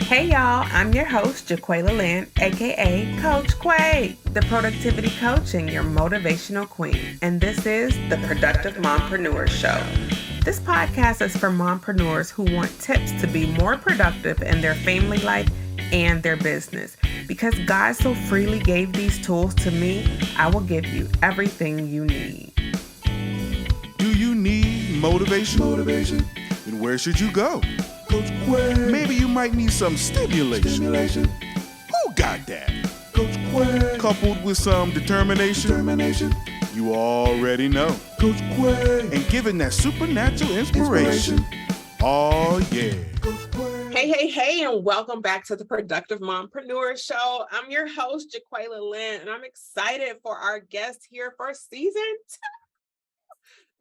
Hey y'all, I'm your host, Jaquela Lynn, aka Coach Quay, the productivity coach and your motivational queen. And this is the Productive Mompreneur Show. This podcast is for mompreneurs who want tips to be more productive in their family life and their business. Because God so freely gave these tools to me, I will give you everything you need. Do you need motivation? Then where should you go? Coach Quay. Maybe you might need some stimulation. Who got that? Coach Quay. Coupled with some determination. You already know. Coach Quay. And given that supernatural inspiration. Oh yeah. Hey, and welcome back to the Productive Mompreneur Show. I'm your host, Jaquela Lynn, and I'm excited for our guest here for season 2.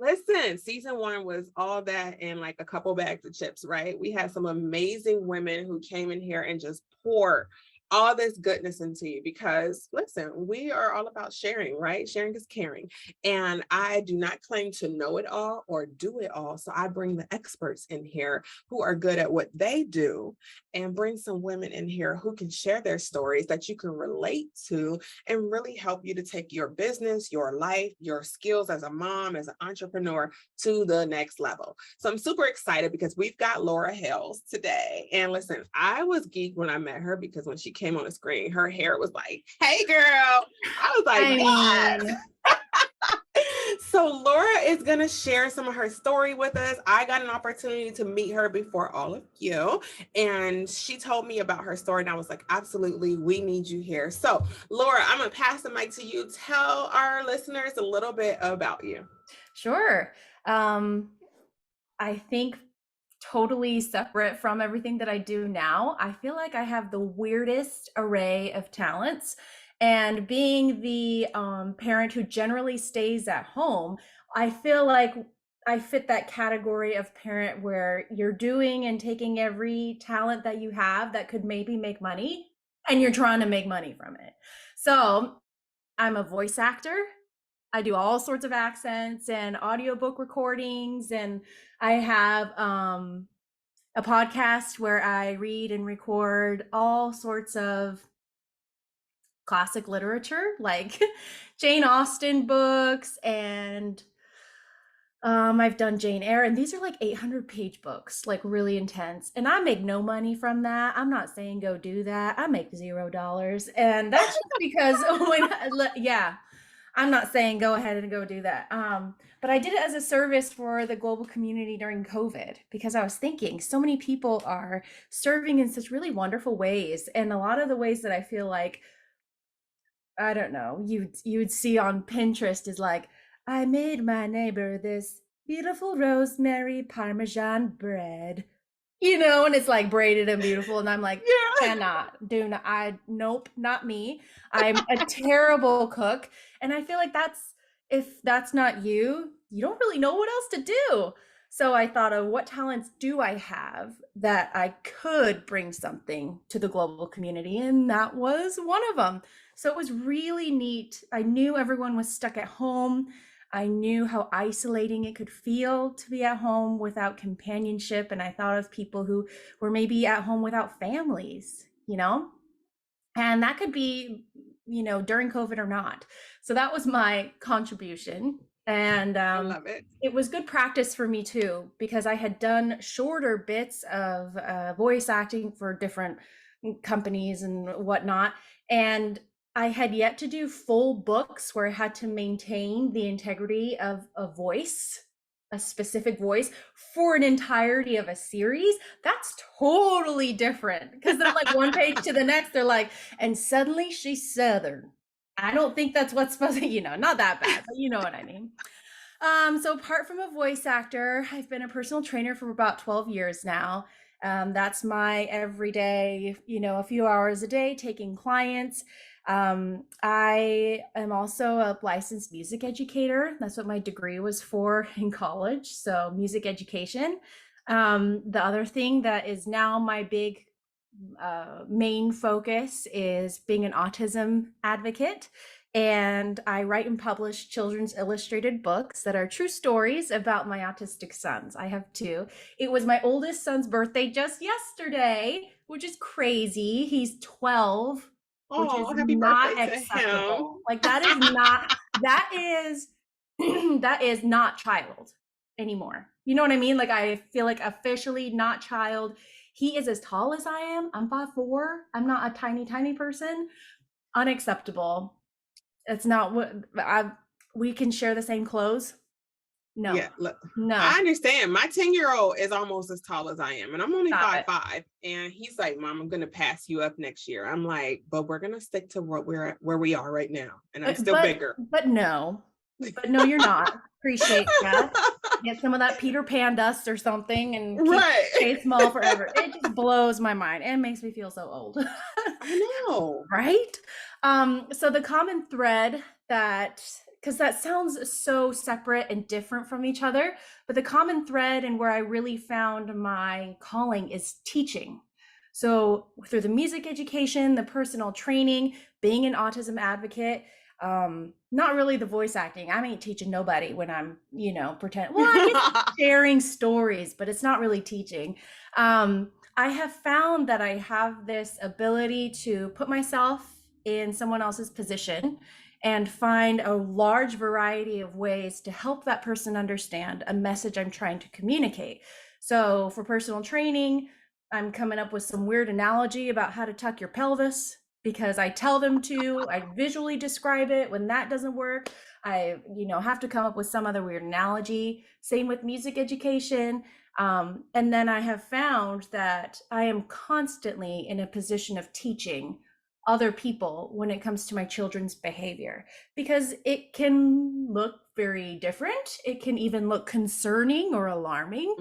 Listen, season 1 was all that and like a couple bags of chips, right? We had some amazing women who came in here and just poured all this goodness into you because, listen, we are all about sharing, right? Sharing is caring. And I do not claim to know it all or do it all. So I bring the experts in here who are good at what they do and bring some women in here who can share their stories that you can relate to and really help you to take your business, your life, your skills as a mom, as an entrepreneur to the next level. So I'm super excited because we've got Laura Hales today. And listen, I was geeked when I met her because when she came on the screen, her hair was like, hey girl. I was like, yes. So Laura is going to share some of her story with us. I got an opportunity to meet her before all of you, and she told me about her story, and I was like, absolutely, we need you here. So Laura, I'm going to pass the mic to you. Tell our listeners a little bit about you. Sure. I think totally separate from everything that I do now, I feel like I have the weirdest array of talents. And being the parent who generally stays at home, I feel like I fit that category of parent where you're doing and taking every talent that you have that could maybe make money, and you're trying to make money from it. So I'm a voice actor. I do all sorts of accents and audiobook recordings, and I have a podcast where I read and record all sorts of classic literature, like Jane Austen books, and I've done Jane Eyre, and these are like 800-page books, like really intense. And I make no money from that. I'm not saying go do that. I make $0, and that's just because I'm not saying go ahead and go do that. But I did it as a service for the global community during COVID because I was thinking so many people are serving in such really wonderful ways. And a lot of the ways that I feel like, I don't know, you'd see on Pinterest is like, I made my neighbor this beautiful rosemary Parmesan bread, and it's like braided and beautiful. And I'm like, nope, not me. I'm a terrible cook. And I feel like if that's not you, you don't really know what else to do. So I thought of what talents do I have that I could bring something to the global community. And that was one of them. So it was really neat. I knew everyone was stuck at home. I knew how isolating it could feel to be at home without companionship. And I thought of people who were maybe at home without families, and that could be, during COVID or not. So that was my contribution. And I love it. It was good practice for me too, because I had done shorter bits of voice acting for different companies and whatnot. And I had yet to do full books where I had to maintain the integrity of a voice, a specific voice for an entirety of a series. That's totally different, because then like one page to the next, they're like, and suddenly she's Southern. I don't think that's what's supposed to, not that bad, but you know what I mean. So apart from a voice actor, I've been a personal trainer for about 12 years now. That's my everyday, a few hours a day taking clients. I am also a licensed music educator. That's what my degree was for in college. So music education. The other thing that is now my big main focus is being an autism advocate and I write and publish children's illustrated books that are true stories about my autistic sons. I have two. It was my oldest son's birthday just yesterday, which is crazy. He's 12, which is Oh, happy birthday not to him. acceptable. Like that is not, that is, that is not child anymore. You know what I mean? Like I feel like officially not child. He is as tall as I am. I'm 5'4". I'm not a tiny, tiny person. Unacceptable. It's not what we can share the same clothes. No, Yeah, look, no, I understand. My 10-year-old is almost as tall as I am, and I'm only stop it. 5'5". And he's like, "Mom, I'm gonna pass you up next year." I'm like, "But we're gonna stick to what we're at, where we are right now." And I'm still bigger. But no, you're not. Appreciate that. Get some of that Peter Pan dust or something and keep Right. stay small forever. It just blows my mind and makes me feel so old. I know. Right? So the common thread that, because that sounds so separate and different from each other, but the common thread and where I really found my calling is teaching. So through the music education, the personal training, being an autism advocate, not really the voice acting. I ain't teaching nobody when I'm, pretend. Well, I guess sharing stories, but it's not really teaching. I have found that I have this ability to put myself in someone else's position and find a large variety of ways to help that person understand a message I'm trying to communicate. So for personal training, I'm coming up with some weird analogy about how to tuck your pelvis because I tell them to, I visually describe it. When that doesn't work, I, have to come up with some other weird analogy. Same with music education. And then I have found that I am constantly in a position of teaching other people when it comes to my children's behavior, because it can look very different. It can even look concerning or alarming,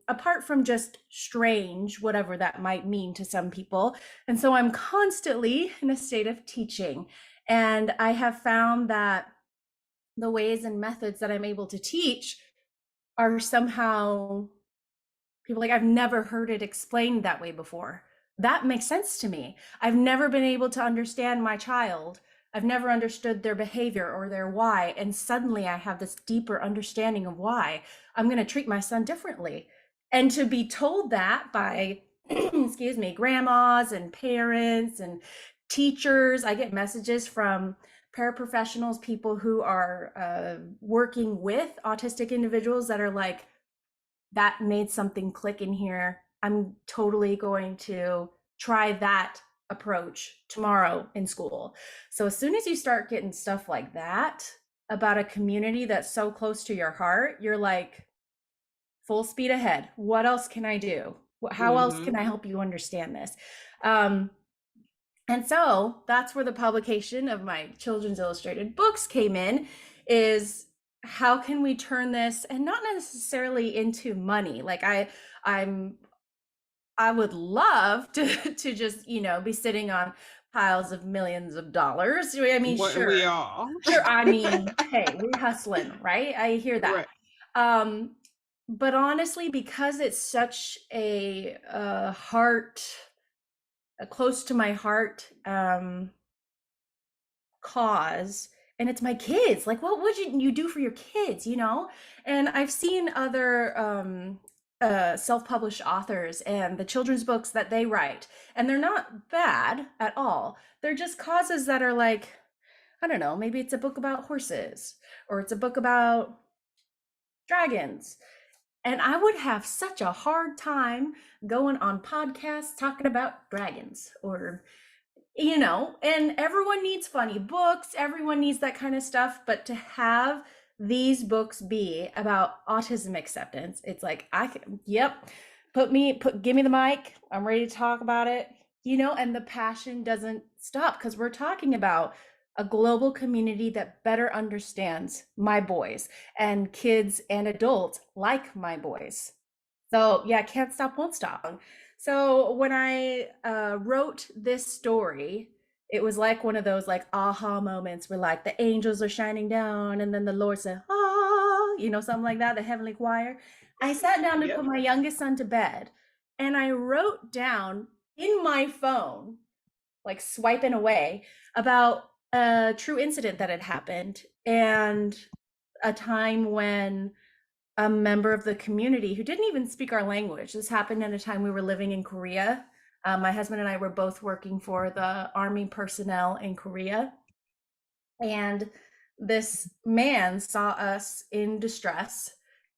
apart from just strange, whatever that might mean to some people. And so I'm constantly in a state of teaching. And I have found that the ways and methods that I'm able to teach are somehow people like, I've never heard it explained that way before. That makes sense to me. I've never been able to understand my child. I've never understood their behavior or their why. And suddenly I have this deeper understanding of why I'm going to treat my son differently. And to be told that by, excuse me, grandmas and parents and teachers, I get messages from paraprofessionals, people who are working with autistic individuals that are like, that made something click in here. I'm totally going to try that approach tomorrow in school. So as soon as you start getting stuff like that about a community that's so close to your heart, you're like, full speed ahead. What else can I do? How else can I help you understand this? And so that's where the publication of my children's illustrated books came in, is how can we turn this, and not necessarily into money. Like I would love to just, be sitting on piles of millions of dollars. I mean, sure. We all. Sure. I mean, hey, we're hustling, right? I hear that. Right. But honestly, because it's such a close to my heart cause, and it's my kids, like, what would you do for your kids, And I've seen other self-published authors and the children's books that they write, and they're not bad at all. They're just causes that are like, I don't know, maybe it's a book about horses or it's a book about dragons. And I would have such a hard time going on podcasts talking about dragons or, and everyone needs funny books. Everyone needs that kind of stuff. But to have these books be about autism acceptance, it's like, give me the mic. I'm ready to talk about it, and the passion doesn't stop because we're talking about a global community that better understands my boys and kids and adults like my boys. So yeah, can't stop, won't stop. So when I wrote this story, it was like one of those like aha moments where like the angels are shining down and then the Lord said, ah, something like that, the heavenly choir. I sat down to put my youngest son to bed and I wrote down in my phone, like swiping away, about a true incident that had happened, and a time when a member of the community who didn't even speak our language. This happened at a time we were living in Korea. My husband and I were both working for the army personnel in Korea. And this man saw us in distress.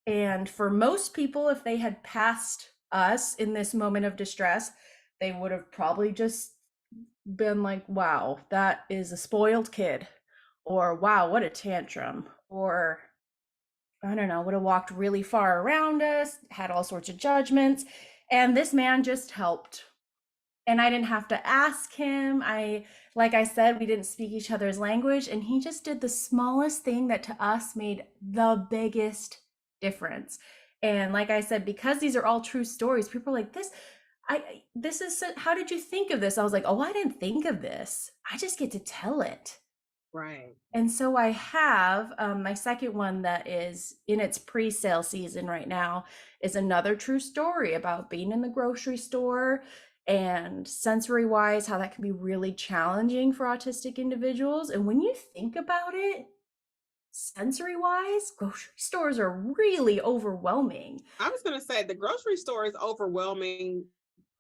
And for most people, if they had passed us in this moment of distress, they would have probably just been like, wow, that is a spoiled kid. Or wow, what a tantrum. Or I don't know, would have walked really far around us, had all sorts of judgments. And this man just helped. And I didn't have to ask him. Like I said, we didn't speak each other's language. And he just did the smallest thing that to us made the biggest difference. And like I said, because these are all true stories, people are like, how did you think of this? I was like, oh, I didn't think of this. I just get to tell it. Right. And so I have my second one that is in its pre-sale season right now is another true story about being in the grocery store and sensory wise, how that can be really challenging for autistic individuals. And when you think about it, sensory wise, grocery stores are really overwhelming. I was going to say the grocery store is overwhelming,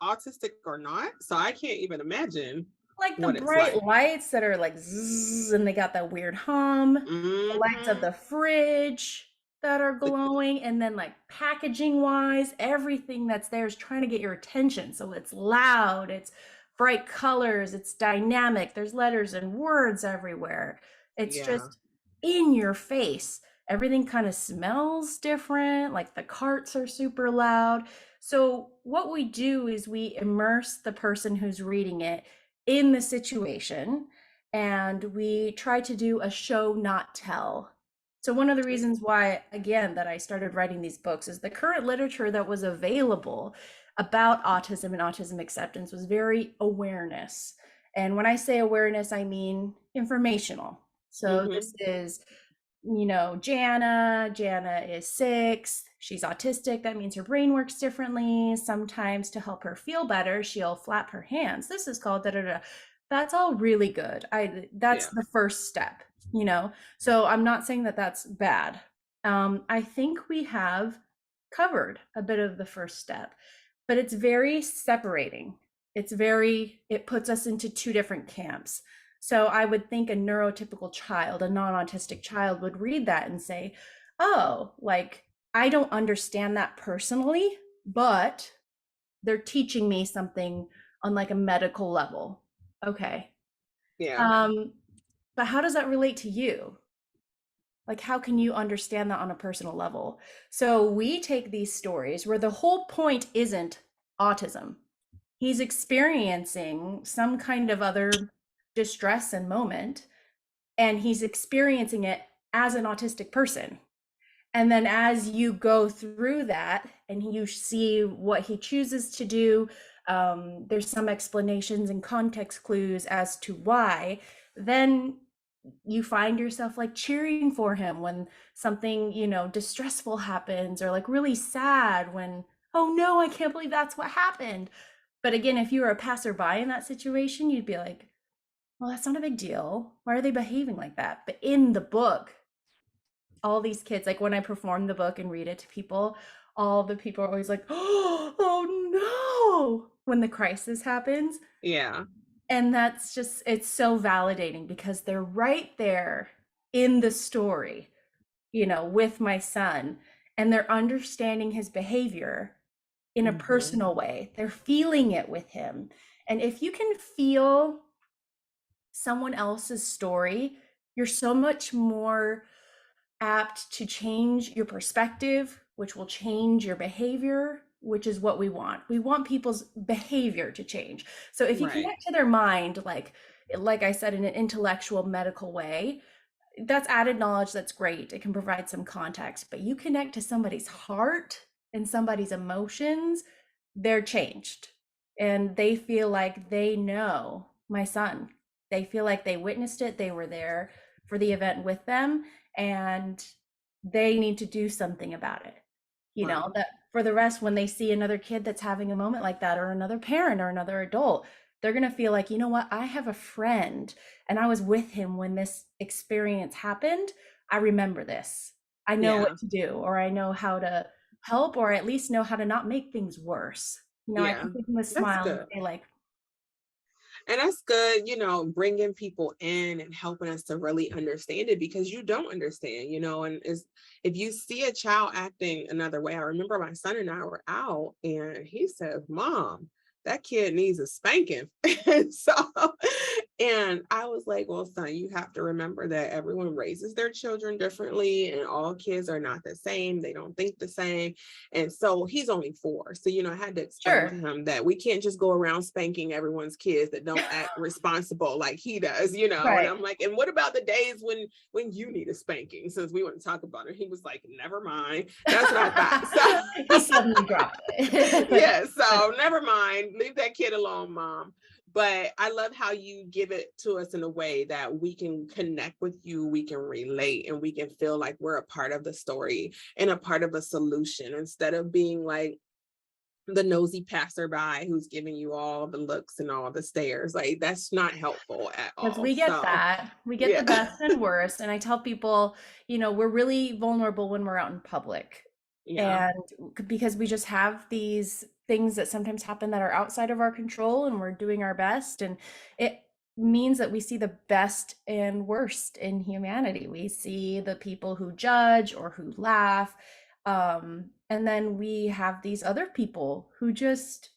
autistic or not. So I can't even imagine Like the what it's bright like. lights that are like zzz, and they got that weird hum, the lights of Mhm. the fridge that are glowing, and then like packaging wise, everything that's there is trying to get your attention. So it's loud, it's bright colors, it's dynamic, there's letters and words everywhere. It's Yeah. just in your face. Everything kind of smells different, like the carts are super loud. So what we do is we immerse the person who's reading it in the situation, and we try to do a show not tell. So one of the reasons why, again, that I started writing these books is the current literature that was available about autism and autism acceptance was very awareness. And when I say awareness, I mean informational. So Mhm. this is, Jana is 6. She's autistic. That means her brain works differently. Sometimes to help her feel better, she'll flap her hands. This is called da da da. That's all really good. That's Yeah. the first step. So I'm not saying that that's bad. I think we have covered a bit of the first step, but it's very separating. It puts us into two different camps. So I would think a neurotypical child, a non-autistic child would read that and say, oh, like, I don't understand that personally, but they're teaching me something on like a medical level. Okay. Yeah. But how does that relate to you? Like, how can you understand that on a personal level? So we take these stories where the whole point isn't autism. He's experiencing some kind of other distress and moment, and he's experiencing it as an autistic person. And then as you go through that and you see what he chooses to do, there's some explanations and context clues as to why, then you find yourself like cheering for him when something, distressful happens, or like really sad when, oh no, I can't believe that's what happened. But again, if you were a passerby in that situation, you'd be like, well, that's not a big deal. Why are they behaving like that? But in the book, all these kids, like when I perform the book and read it to people, all the people are always like, oh no, when the crisis happens. Yeah. And that's just, it's so validating because they're right there in the story, with my son, and they're understanding his behavior in a Mhm. personal way. They're feeling it with him. And if you can feel someone else's story, you're so much more apt to change your perspective, which will change your behavior, which is what we want. We want people's behavior to change. So if you Right. connect to their mind, like I said, in an intellectual medical way, that's added knowledge. That's great. It can provide some context, but you connect to somebody's heart and somebody's emotions, they're changed. And they feel like they know my son. They feel like they witnessed it. They were there for the event with them, and they need to do something about it. Wow. That for the rest, when they see another kid that's having a moment like that, or another parent or another adult, they're going to feel like, you know what, I have a friend and I was with him when this experience happened. I remember this. I know Yeah. what to do, or I know how to help, or at least know how to not make things worse. I Yeah. can give him a That's smile and good. say like, And that's good, bringing people in and helping us to really understand it, because you don't understand, and if you see a child acting another way. I remember my son and I were out and he says, Mom, that kid needs a spanking. And so, and I was like, well, son, you have to remember that everyone raises their children differently and all kids are not the same. They don't think the same. And so he's only 4. So, I had to explain to sure. him that we can't just go around spanking everyone's kids that don't act responsible like he does, and Right. I'm like, and what about the days when you need a spanking? Since we want to talk about it, he was like, never mind. That's what I thought. He suddenly dropped So, it. yeah, so never mind. Leave that kid alone, Mom. But I love how you give it to us in a way that we can connect with you, we can relate, and we can feel like we're a part of the story and a part of a solution, instead of being like the nosy passerby who's giving you all the looks and all the stares. Like, that's not helpful at Because all. we get So that. We get the yeah. best and worst. And I tell people, we're really vulnerable when we're out in public. Yeah. And because we just have these things that sometimes happen that are outside of our control, and we're doing our best. And it means that we see the best and worst in humanity. We see the people who judge or who laugh. And then we have these other people who just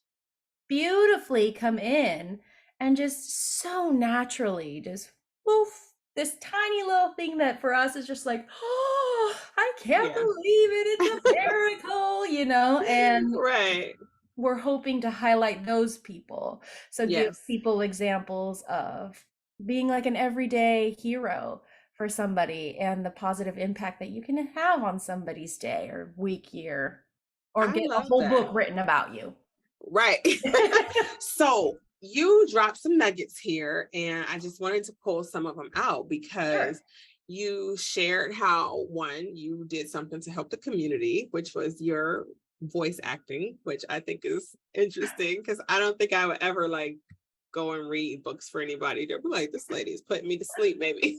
beautifully come in and just so naturally just woof, this tiny little thing that for us is just like, oh, I can't Yeah. believe it, it's a miracle, and Right. we're hoping to highlight those people. So give Yes. people examples of being like an everyday hero for somebody, and the positive impact that you can have on somebody's day or week, year, or I get a love whole book that. written about you. Right. So you dropped some nuggets here, and I just wanted to pull some of them out Sure. because you shared how, one, you did something to help the community, which was your voice acting, which I think is interesting because I don't think I would ever like go and read books for anybody. They'll be like, this lady is putting me to sleep, maybe.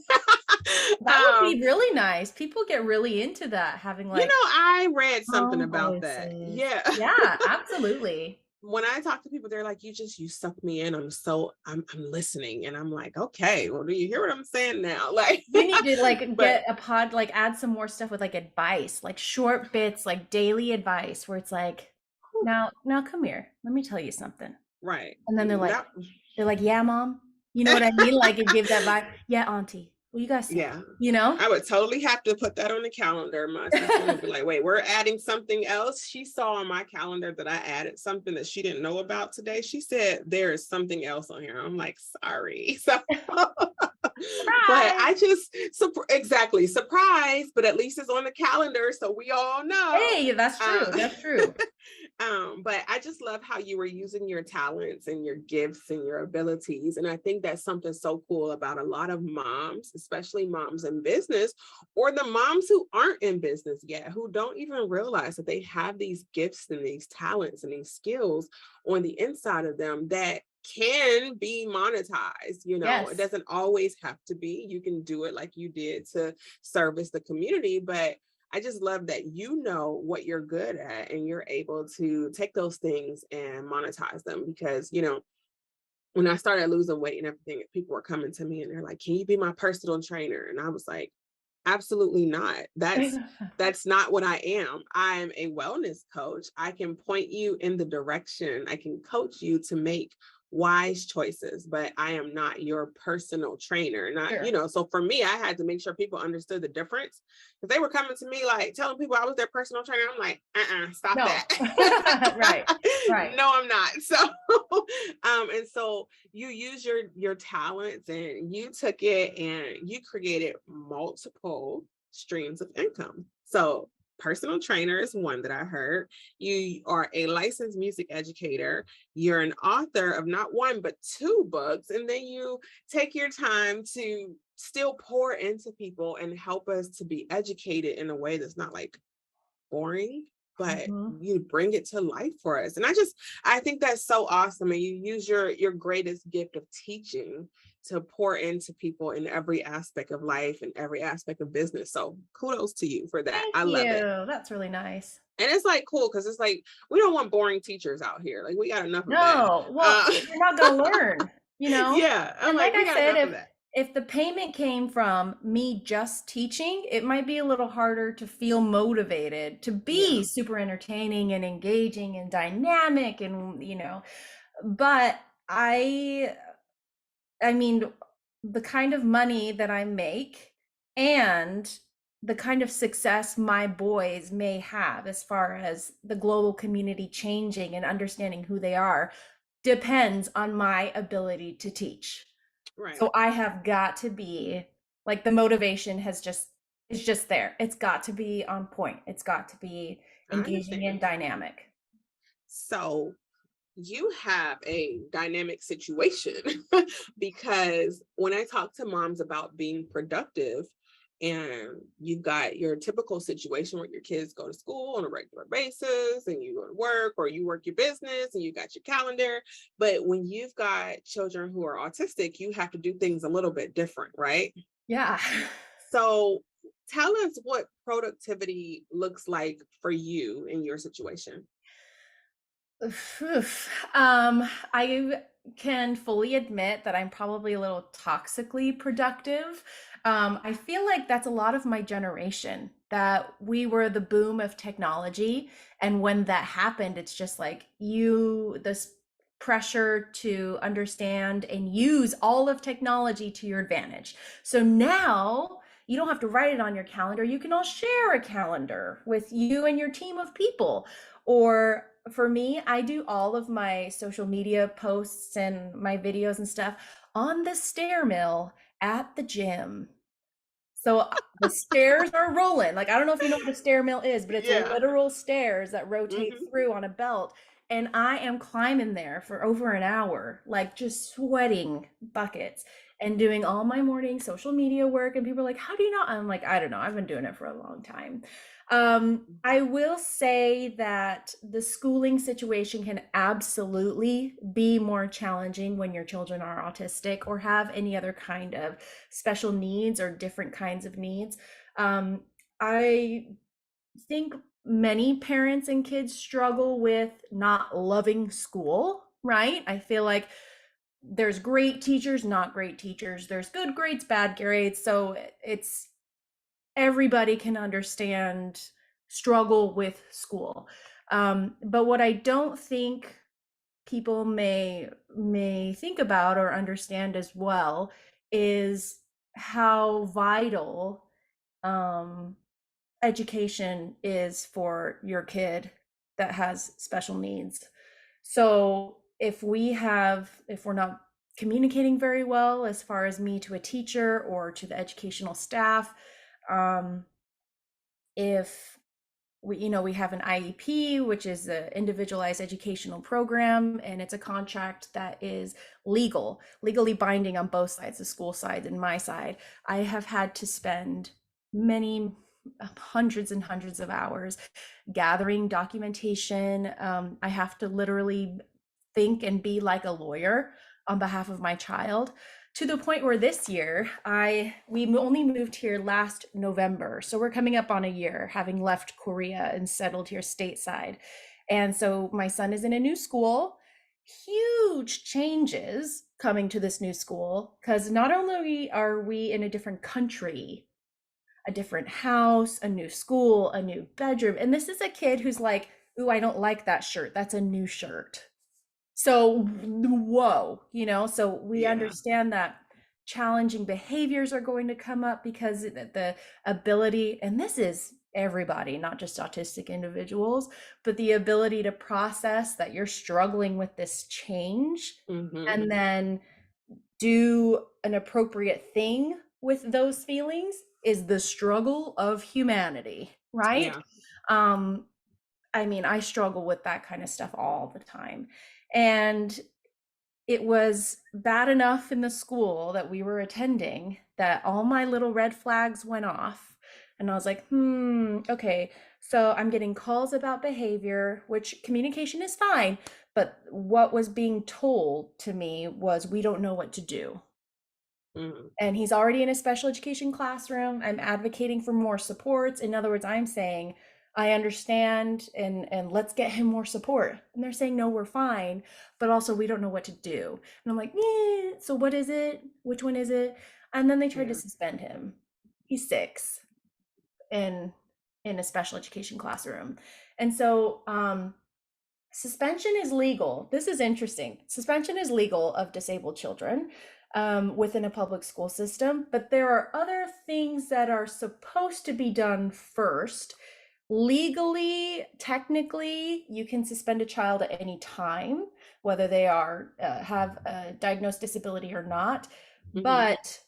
That would be really nice. People get really into that, having like I read something calm about that. voices. Yeah. Yeah, absolutely. When I talk to people, they're like, you suck me in. I'm listening. And I'm like, okay, well, do you hear what I'm saying now? Like, You need to like but get a pod, like add some more stuff with like advice, like short bits, like daily advice where it's like, now come here. Let me tell you something. right. And then That, they're like, yeah, mom. You know what I mean? Like it give that vibe. Yeah, auntie. What you guys say? yeah. You know? I would totally have to put that on the calendar. My sister would be like, wait, we're adding something else. She saw on my calendar that I added something that she didn't know about today. She said, there is something else on here. I'm like, sorry. So, but Surprise. I just, exactly, surprise, but at least it's on the calendar. So we all know. Hey, that's true. Uh, That's true. but I just love how you were using your talents and your gifts and your abilities. And I think that's something so cool about a lot of moms, especially moms in business, or the moms who aren't in business yet, who don't even realize that they have these gifts and these talents and these skills on the inside of them that can be monetized. It Yes. doesn't always have to be. You can do it like you did to service the community, but I just love that you know what you're good at and you're able to take those things and monetize them. Because, when I started losing weight and everything, people were coming to me and they're like, can you be my personal trainer? And I was like, absolutely not. That's not what I am. I'm a wellness coach. I can point you in the direction. I can coach you to make wise choices, but I am not your personal trainer. Not, Sure. so for me, I had to make sure people understood the difference, because they were coming to me like telling people I was their personal trainer. I'm like, stop No. that. Right. Right. No, I'm not. So and so you use your talents and you took it and you created multiple streams of income. So personal trainer is one that I heard. You are a licensed music educator. You're an author of not one, but 2 books. And then you take your time to still pour into people and help us to be educated in a way that's not like boring. but Mhm. you bring it to life for us. And I think that's so awesome. And you use your greatest gift of teaching to pour into people in every aspect of life and every aspect of business. So kudos to you for that. Thank I love it. you. That's really nice. And it's like cool because it's like we don't want boring teachers out here. Like we got enough of that. No, well, you're not gonna learn, you know? Yeah, I'm And like, like we I got said, enough of that. if the payment came from me just teaching, it might be a little harder to feel motivated to be Yeah, super entertaining and engaging and dynamic and, but I mean, the kind of money that I make and the kind of success my boys may have as far as the global community changing and understanding who they are depends on my ability to teach. right. So I have got to be like the motivation is just there. It's got to be on point. It's got to be I engaging and understand. dynamic. So you have a dynamic situation because when I talk to moms about being productive, and you've got your typical situation where your kids go to school on a regular basis and you go to work or you work your business and you got your calendar. But when you've got children who are autistic, you have to do things a little bit different, right? Yeah. So tell us what productivity looks like for you in your situation. Oof. I can fully admit that I'm probably a little toxically productive. I feel like that's a lot of my generation, that we were the boom of technology. And when that happened, it's just like this pressure to understand and use all of technology to your advantage. So now you don't have to write it on your calendar. You can all share a calendar with you and your team of people. Or for me, I do all of my social media posts and my videos and stuff on the stair mill at the gym. So the stairs are rolling. Like, I don't know if you know what a stair mill is, but it's Yeah. literal stairs that rotate Hmm. through on a belt. And I am climbing there for over an hour, like just sweating buckets and doing all my morning social media work. And people are like, how do you know? I'm like, I don't know. I've been doing it for a long time. I will say that the schooling situation can absolutely be more challenging when your children are autistic or have any other kind of special needs or different kinds of needs. I think many parents and kids struggle with not loving school, right? I feel like there's great teachers, not great teachers. There's good grades, bad grades. So it's everybody can understand struggle with school. But what I don't think people may think about or understand as well is how vital um, education is for your kid that has special needs. So if we're not communicating very well as far as me to a teacher or to the educational staff, um, if we have an IEP, which is the individualized educational program, and it's a contract that is legally binding on both sides, the school side and my side. I have had to spend many hundreds and hundreds of hours gathering documentation. I have to literally think and be like a lawyer on behalf of my child, to the point where this year we only moved here last November. So we're coming up on a year having left Korea and settled here stateside. And so my son is in a new school. Huge changes coming to this new school, because not only are we in a different country, a different house, a new school, a new bedroom. And this is a kid who's like, "Ooh, I don't like that shirt. That's a new shirt." So, whoa, so we Yeah. understand that challenging behaviors are going to come up because the ability, and this is everybody, not just autistic individuals, but the ability to process that you're struggling with this change Hmm. and then do an appropriate thing with those feelings is the struggle of humanity, right? Yeah. Um, I mean, I struggle with that kind of stuff all the time. And it was bad enough in the school that we were attending that all my little red flags went off. And I was like, okay. So I'm getting calls about behavior, which communication is fine. But what was being told to me was, we don't know what to do. Mm. And he's already in a special education classroom. I'm advocating for more supports. In other words, I'm saying, I understand, and let's get him more support. And they're saying, no, we're fine, but also we don't know what to do. And I'm like, so what is it? Which one is it? And then they tried to Yeah. suspend him. He's 6 in a special education classroom. And so suspension is legal. This is interesting. Suspension is legal of disabled children within a public school system, but there are other things that are supposed to be done first. Legally, technically, you can suspend a child at any time, whether they are have a diagnosed disability or not. But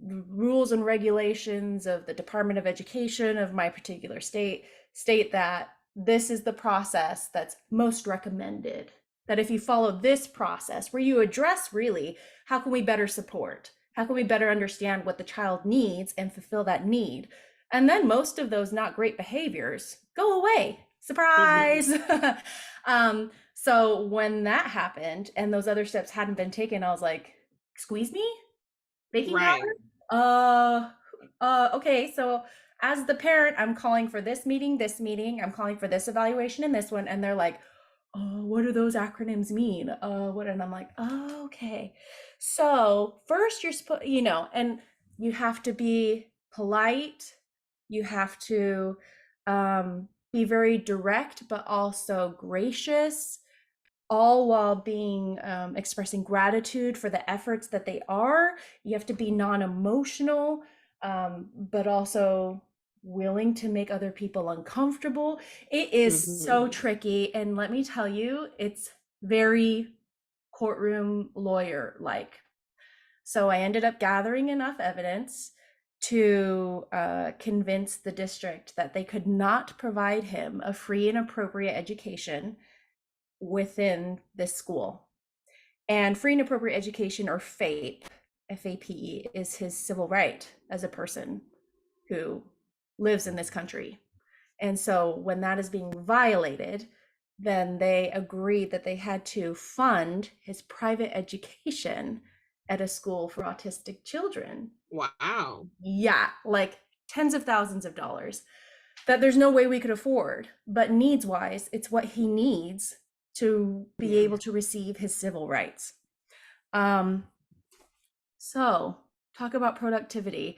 rules and regulations of the Department of Education of my particular state state that this is the process that's most recommended. That if you follow this process, where you address really, how can we better support? How can we better understand what the child needs and fulfill that need? And then most of those not great behaviors go away. Surprise! So when that happened and those other steps hadn't been taken, I was like, squeeze me? Baking Right. powder? Okay, so as the parent, I'm calling for this meeting, I'm calling for this evaluation and this one, and they're like, oh, what do those acronyms mean? What? And I'm like, oh, okay. So first you're supposed, and you have to be polite. You have to be very direct, but also gracious, all while being expressing gratitude for the efforts that they are. You have to be non-emotional, but also willing to make other people uncomfortable. It is so tricky, and let me tell you, it's very courtroom lawyer like. So I ended up gathering enough evidence to convince the district that they could not provide him a free and appropriate education within this school. And free and appropriate education, or FAPE, FAPE, is his civil right as a person who lives in this country. And so when that is being violated, then they agreed that they had to fund his private education at a school for autistic children. Wow. Yeah, like tens of thousands of dollars that there's no way we could afford. But needs wise, it's what he needs to be able to receive his civil rights. So talk about productivity.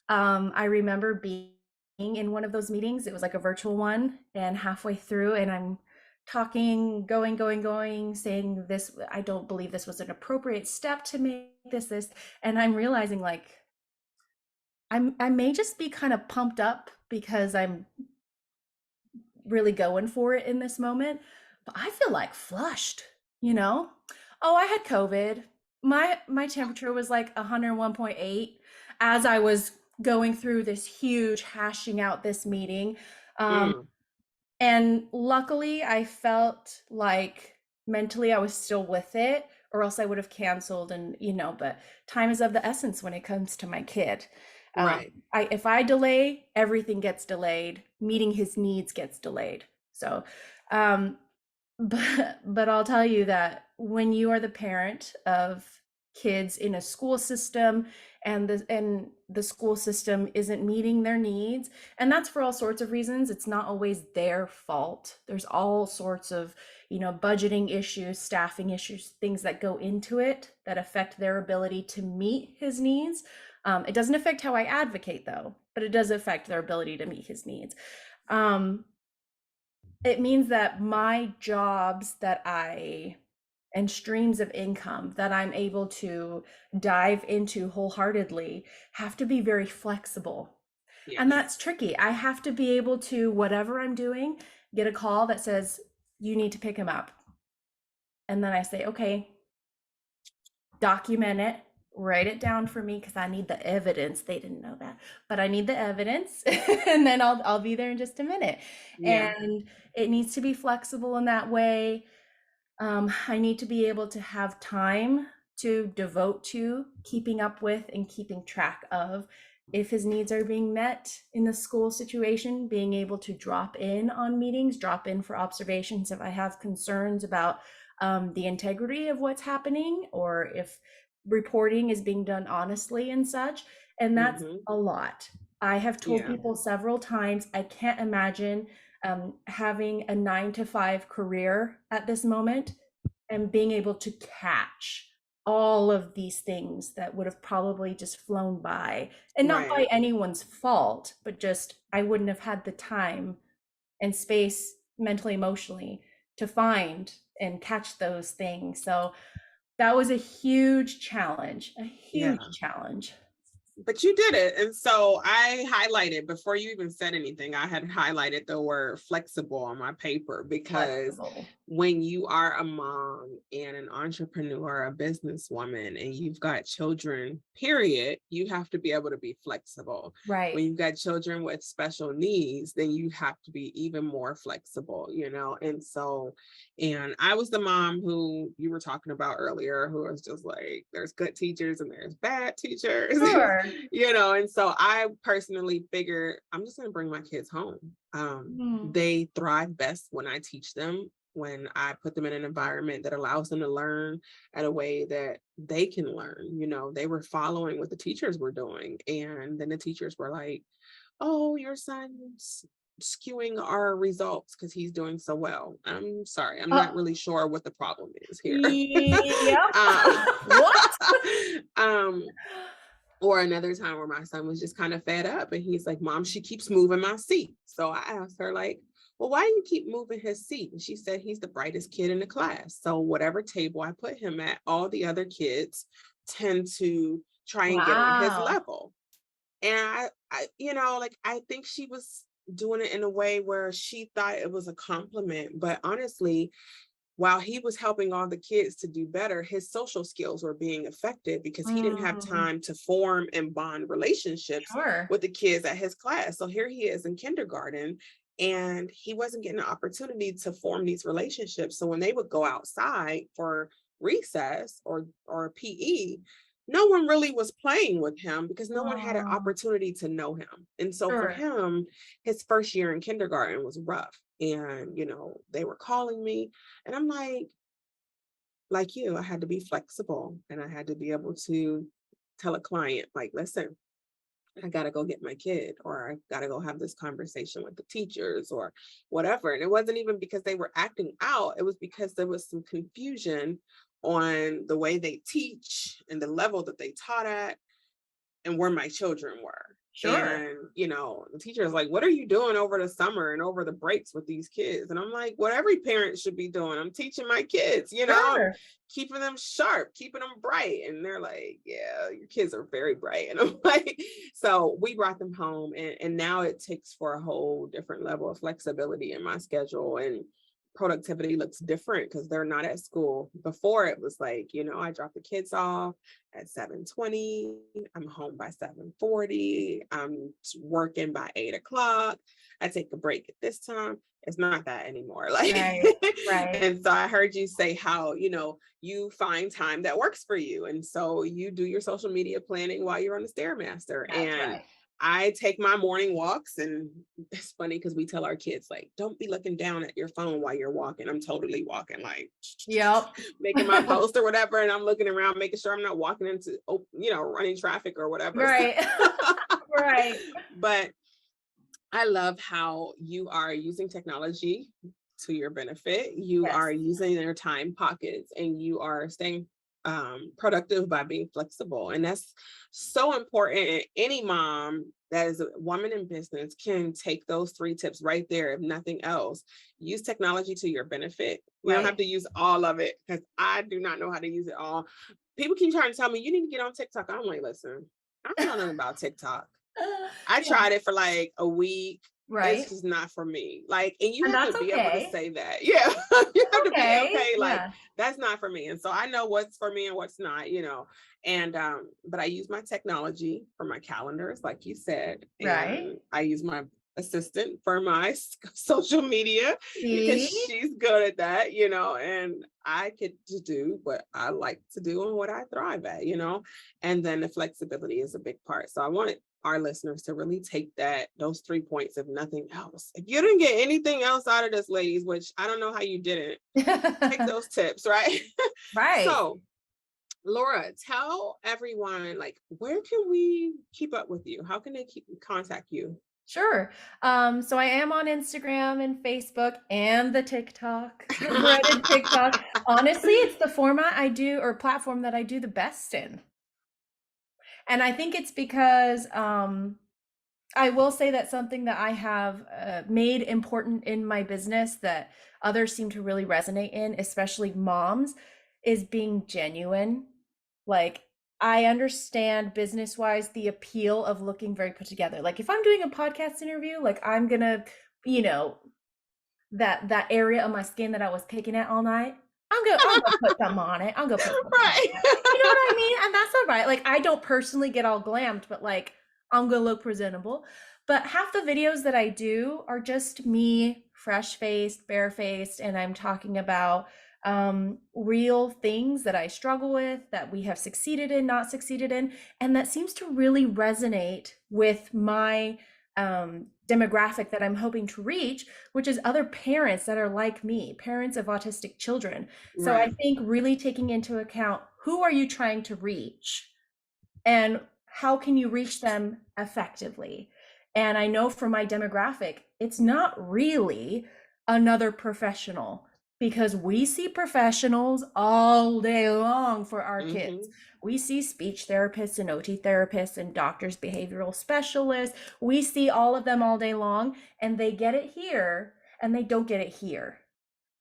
I remember being in one of those meetings. It was like a virtual one, and halfway through, and I'm talking, going, saying this, I don't believe this was an appropriate step to make this, and I'm realizing like I may just be kind of pumped up because I'm really going for it in this moment, but I feel like flushed, Oh, I had COVID. My temperature was like 101.8 as I was going through this huge hashing out this meeting. And luckily I felt like mentally I was still with it, or else I would have canceled. And but time is of the essence when it comes to my kid. Right. If I delay, everything gets delayed. Meeting his needs gets delayed. So but I'll tell you that when you are the parent of kids in a school system, and the school system isn't meeting their needs, and that's for all sorts of reasons, it's not always their fault. There's all sorts of budgeting issues, staffing issues, things that go into it that affect their ability to meet his needs. It doesn't affect how I advocate though, but it does affect their ability to meet his needs. It means that my jobs and streams of income that I'm able to dive into wholeheartedly have to be very flexible. Yes. And that's tricky. I have to be able to, whatever I'm doing, get a call that says, you need to pick him up. And then I say, okay, document it, write it down for me, because I need the evidence. They didn't know that, but I need the evidence. And then I'll be there in just a minute. Yeah. And it needs to be flexible in that way. I need to be able to have time to devote to keeping up with and keeping track of if his needs are being met in the school situation, being able to drop in on meetings, drop in for observations if I have concerns about the integrity of what's happening, or if reporting is being done honestly and such. And that's Mm-hmm. a lot. I have told Yeah. people several times, I can't imagine having a 9 to 5 career at this moment and being able to catch all of these things that would have probably just flown by, and not by Right. anyone's fault, but just I wouldn't have had the time and space mentally, emotionally to find and catch those things. So that was a huge challenge, a huge Yeah. challenge. But you did it. And so I highlighted, before you even said anything, I had highlighted the word flexible on my paper, because Flexible. when you are a mom and an entrepreneur, a businesswoman, and you've got children, period, you have to be able to be flexible. Right. When you've got children with special needs, then you have to be even more flexible, you know? And so, and I was the mom who you were talking about earlier, who was just like, there's good teachers and there's bad teachers, Sure. you know? And so I personally figured I'm just going to bring my kids home. They thrive best when I teach them, when I put them in an environment that allows them to learn at a way that they can learn. You know, they were following what the teachers were doing. And then the teachers were like, oh, your son's skewing our results because he's doing so well. I'm sorry, I'm not really sure what the problem is here. Yep. What? Or another time where my son was just kind of fed up and he's like, Mom, she keeps moving my seat. So I asked her, like, well, why do you keep moving his seat? And she said, he's the brightest kid in the class. So whatever table I put him at, all the other kids tend to try and get on his Wow. level. And I, you know, like, I think she was doing it in a way where she thought it was a compliment. But honestly, while he was helping all the kids to do better, his social skills were being affected because he didn't have time to form and bond relationships Sure. with the kids at his class. So here he is in kindergarten and he wasn't getting an opportunity to form these relationships. So when they would go outside for recess or PE, no one really was playing with him because no one had an opportunity to know him. And so for Sure. him, his first year in kindergarten was rough. And, you know, they were calling me and I'm like you, I had to be flexible and I had to be able to tell a client, like, listen, I got to go get my kid, or I got to go have this conversation with the teachers or whatever. And it wasn't even because they were acting out. It was because there was some confusion on the way they teach and the level that they taught at and where my children were. Sure. And, you know, the teacher is like, what are you doing over the summer and over the breaks with these kids? And I'm like, what every parent should be doing. I'm teaching my kids, you know, I'm Sure. keeping them sharp, keeping them bright. And they're like, yeah, your kids are very bright. And I'm like, so we brought them home and now it takes for a whole different level of flexibility in my schedule. And productivity looks different because they're not at school. Before it was like, you know, I drop the kids off at 7:20, I'm home by 7:40, I'm working by 8 o'clock, I take a break at this time. It's not that anymore. Like, Right. and so I heard you say how, you know, you find time that works for you. And so you do your social media planning while you're on the Stairmaster. That's And right. I take my morning walks, and it's funny because we tell our kids, like, don't be looking down at your phone while you're walking. I'm totally walking, like, Yep. making my post or whatever, and I'm looking around, making sure I'm not walking into, you know, running traffic or whatever. Right. Right. But I love how you are using technology to your benefit. You Yes. are using their time pockets and you are staying productive by being flexible. And that's so important. And any mom that is a woman in business can take those 3 tips right there. If nothing else, use technology to your benefit. You don't have Right. to use all of it because I do not know how to use it all. People keep trying to tell me you need to get on TikTok. I'm like, listen, I don't know nothing about TikTok. I Yeah. tried it for like a week. Right. It's just not for me. Like, and you And have that's to be able to okay. say that. Yeah. You have to be Okay. okay. Like, Yeah. that's not for me. And so I know what's for me and what's not, you know. And but I use my technology for my calendars, like you said. Right. And I use my assistant for my social media because See? she's good at that, you know, and I get to do what I like to do and what I thrive at, you know. And then the flexibility is a big part. So I want our listeners to really take those 3 points, if nothing else. If you didn't get anything else out of this, ladies, which I don't know how you didn't, take those tips, right? Right. So, Laura, tell everyone, like, where can we keep up with you? How can they contact you? Sure. So I am on Instagram and Facebook and the TikTok, the dreaded TikTok. Honestly, it's the format I do, or platform that I do the best in. And I think it's because I will say that something that I have made important in my business that others seem to really resonate in, especially moms, is being genuine. Like, I understand business wise the appeal of looking very put together. Like, if I'm doing a podcast interview, like, I'm gonna, you know, that area of my skin that I was picking at all night, I'm gonna put something on it. I'm gonna put something on Right. it. You know what I mean? And that's all right. Like, I don't personally get all glammed, but like, I'm gonna look presentable. But half the videos that I do are just me, fresh-faced, barefaced, and I'm talking about real things that I struggle with, that we have succeeded in, not succeeded in, and that seems to really resonate with my demographic that I'm hoping to reach, which is other parents that are like me, parents of autistic children. So I think really taking into account, who are you trying to reach and how can you reach them effectively? And I know for my demographic, it's not really another professional, because we see professionals all day long for our kids. We see speech therapists and OT therapists and doctors, behavioral specialists. We see all of them all day long, and they get it here and they don't get it here.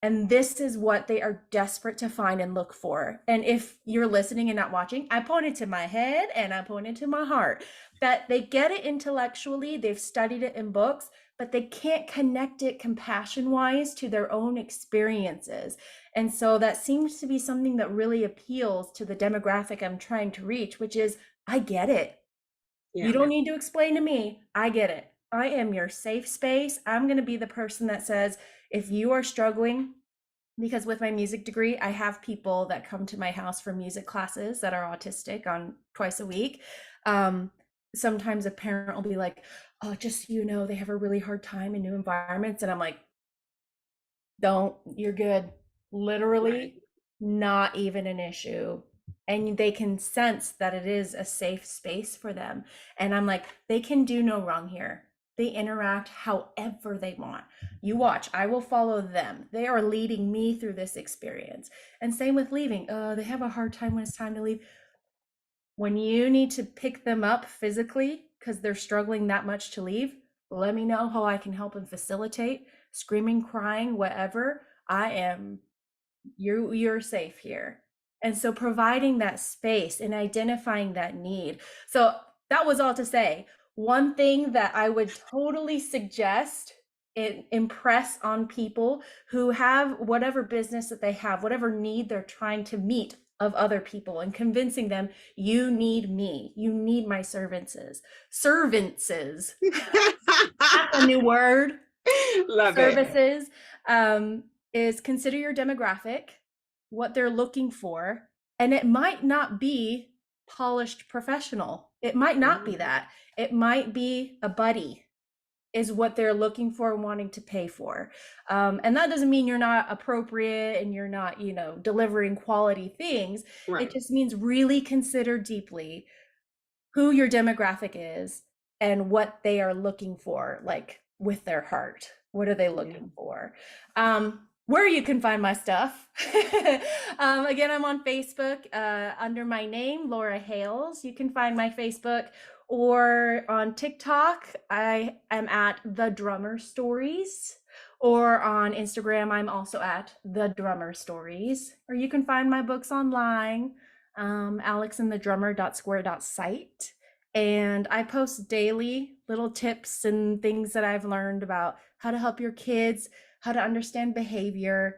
And this is what they are desperate to find and look for. And if you're listening and not watching, I pointed to my head and I pointed to my heart, that they get it intellectually, they've studied it in books, but they can't connect it compassion-wise to their own experiences. And so that seems to be something that really appeals to the demographic I'm trying to reach, which is, I get it. You don't need to explain to me. I get it. I am your safe space. I'm going to be the person that says, if you are struggling, because with my music degree, I have people that come to my house for music classes that are autistic on twice a week. Sometimes a parent will be like, oh, just so you know, they have a really hard time in new environments. And I'm like, you're good. Literally not even an issue. And they can sense that it is a safe space for them. And I'm like, they can do no wrong here. They interact however they want. You watch, I will follow them. They are leading me through this experience. And same with leaving. They have a hard time when it's time to leave. When you need to pick them up physically because they're struggling that much to leave, let me know how I can help and facilitate. Screaming, crying, whatever. You're safe here. And so providing that space and identifying that need. So that was all to say, one thing that I would totally suggest and impress on people who have whatever business that they have, whatever need they're trying to meet of other people, and convincing them, you need me, you need my services. That's a new word. Love services is consider your demographic, what they're looking for, and it might not be polished professional. It might not be that. It might be a buddy is what they're looking for and wanting to pay for. And that doesn't mean you're not appropriate and you're not, delivering quality things. It just means really consider deeply who your demographic is and what they are looking for, like with their heart. What are they looking for? Where you can find my stuff. Again, I'm on Facebook under my name, Laura Hales. You can find my Facebook, or on TikTok, I am at The Drummer Stories, or on Instagram, I'm also at The Drummer Stories, or you can find my books online, alexandthedrummer.square.site. And I post daily little tips and things that I've learned about how to help your kids, how to understand behavior,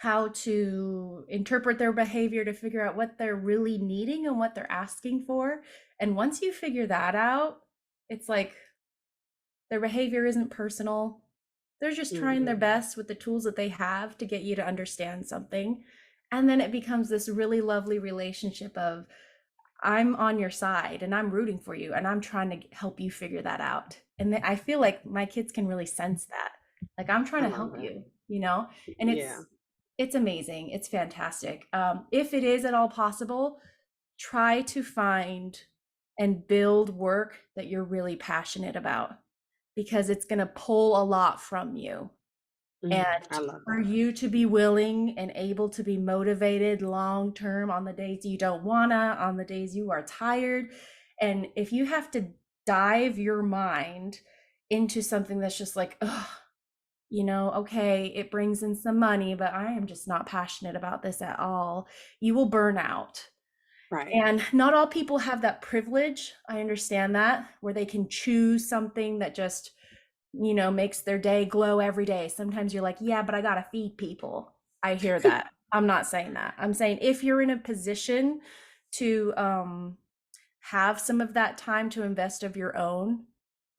how to interpret their behavior to figure out what they're really needing and what they're asking for. And once you figure that out, it's like their behavior isn't personal. They're just trying their best with the tools that they have to get you to understand something. And then it becomes this really lovely relationship of, I'm on your side and I'm rooting for you and I'm trying to help you figure that out. And I feel like my kids can really sense that. Like I'm trying I to love help that. you, you know? And Yeah. it's amazing. It's fantastic. If it is at all possible, try to find and build work that you're really passionate about because it's going to pull a lot from you. I And love for that. you to be willing and able to be motivated long term on the days you don't wanna, on the days you are tired. And if you have to dive your mind into something that's just like, ugh, okay, it brings in some money, but I am just not passionate about this at all, you will burn out. Right. And not all people have that privilege. I understand that, where they can choose something that just makes their day glow every day. Sometimes you're like, yeah, but I gotta feed people. I hear that. I'm not saying that. I'm saying if you're in a position to have some of that time to invest of your own,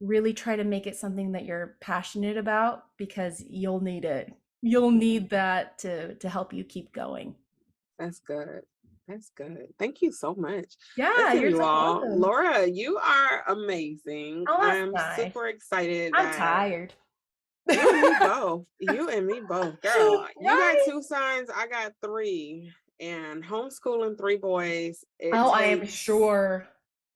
really try to make it something that you're passionate about because you'll need it. You'll need that to help you keep going. That's good. That's good. Thank you so much. Yeah, Listen, you're you so all, welcome. Laura, you are amazing. Oh, that's I'm nice. super excited I'm that tired. you and me both. You and me both, girl. You got Right? 2 sons, I got 3. And homeschooling 3 boys, it Oh, I am takes sure.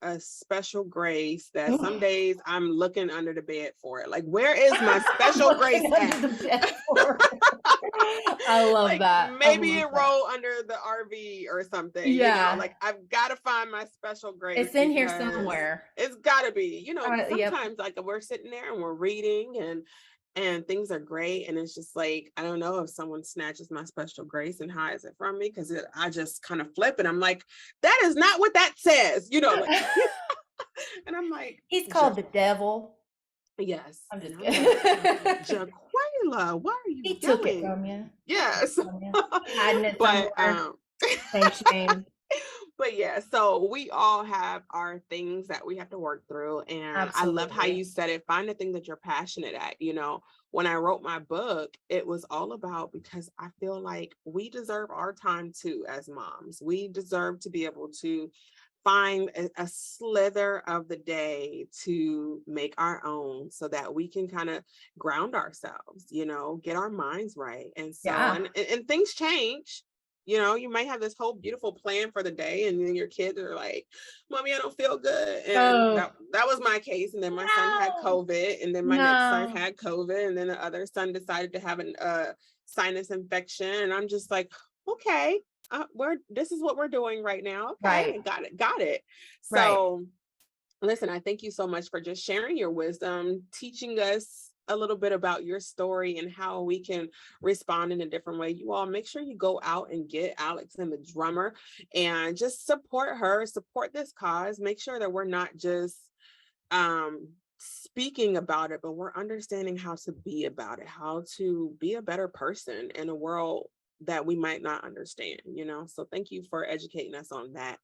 a special grace that some days I'm looking under the bed for it. Like, where is my special grace Looking under at? the bed for it. I love Like, that. I maybe love it that. roll under the RV or something, Yeah, like I've got to find my special grace it's in here because somewhere. it's got to be, Yep. sometimes like we're sitting there and we're reading and things are great. And it's just like, I don't know if someone snatches my special grace and hides it from me because I just kind of flip and I'm like, that is not what that says, like, and I'm like, He's called the devil. yes. I'm And just I'm like, kidding. Jaquela, why are you He took it yelling? from you. Yes. From you. Hiding it But somewhere. Shame. but yeah, so we all have our things that we have to work through. And I love how Absolutely. you said it. Find the thing that you're passionate at. When I wrote my book, it was all about because I feel like we deserve our time too as moms. We deserve to be able to find a slither of the day to make our own so that we can kind of ground ourselves, get our minds right. And so, Yeah. and things change. You might have this whole beautiful plan for the day, and then your kids are like, Mommy, I don't feel good. And Oh, that was my case. And then my son had no. COVID, and then my next son No. had COVID, and then the other son decided to have a sinus infection. And I'm just like, okay, this is what we're doing right now. Okay, Right. got it. Right. So listen, I thank you so much for just sharing your wisdom, teaching us a little bit about your story and how we can respond in a different way. You all make sure you go out and get Alex and the drummer and just support her, support this cause. Make sure that we're not just speaking about it, but we're understanding how to be about it, how to be a better person in a world that we might not understand. So thank you for educating us on that.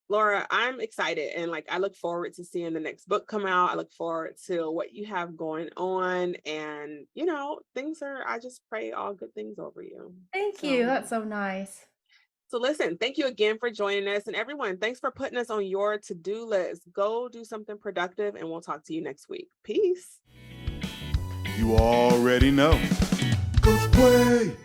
Laura, I'm excited and I look forward to seeing the next book come out. I look forward to what you have going on, and I just pray all good things over you. Thank you. So That's so nice. so listen, thank you again for joining us, and everyone, thanks for putting us on your to-do list. Go do something productive, and we'll talk to you next week. Peace. You already know. Coach Quay.